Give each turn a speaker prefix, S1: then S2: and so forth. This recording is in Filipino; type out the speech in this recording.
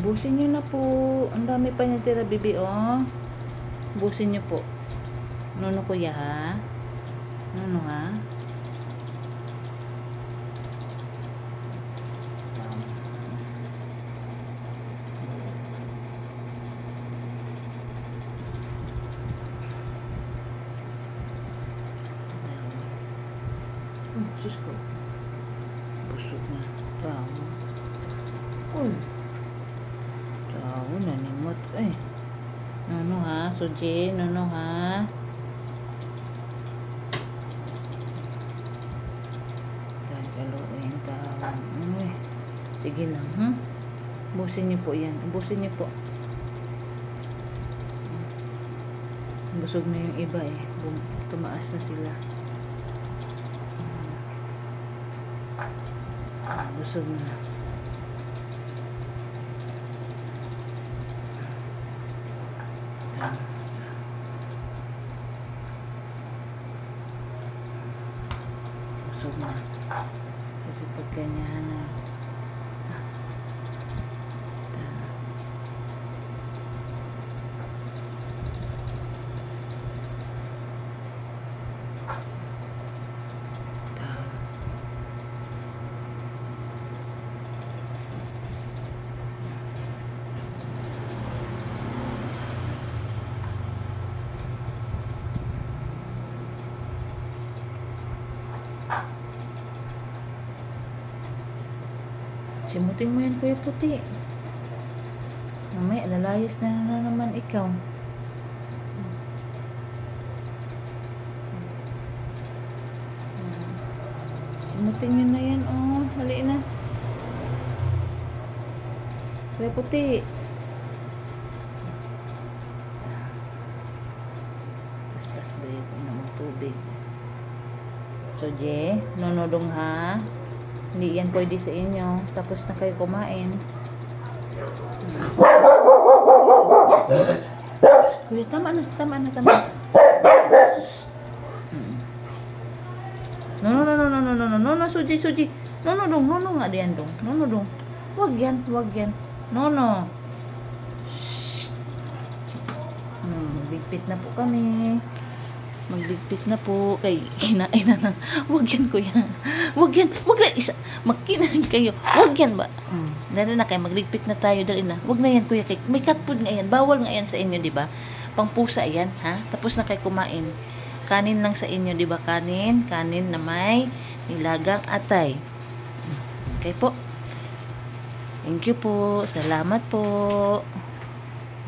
S1: Busin nyo na po. Ang dami pa niya tira, bibi, oh. Busin nyo po. Nono kuya, ha? Nono, ha? Sus ko. Busog na. Tao. Uy. Tao, nanimot. Eh. Nono, ha? Suji, nono, ha? Kaluin, tao. Uy. Sige lang, ha? Ubusin niyo po yan. Ubusin niyo po. Busog na yung iba, eh. Tumaas na sila. Busog na. Busog na. Kasi pag ganyan na simutin mo yan, Kuya Puti. Mamaya, lalayas na naman ikaw. Simutin nyo na yan, oh. Hali na. Kuya Puti. Paspas ba yung tubig? So, Je, nonodong, ha? Hindi yan pwede sa inyo. Tapos na kayo kumain. Kuya, tama na. No, Suji. No, nga diyan dong. No. Wag yan. No. Magbigpit na po kami. Magligpit na po kay kinain na ng wag yan kuya, wag na isa magkinain kayo, wag yan ba dali na kayo, magligpit na tayo, dali na, wag na yan kuya, kay may cat food nga yan, bawal nga yan sa inyo, di ba? Pangpusa yan, ha? Tapos na kayo kumain, kanin lang sa inyo, di ba? Kanin na may nilagang atay. Okay po, thank you po, salamat po.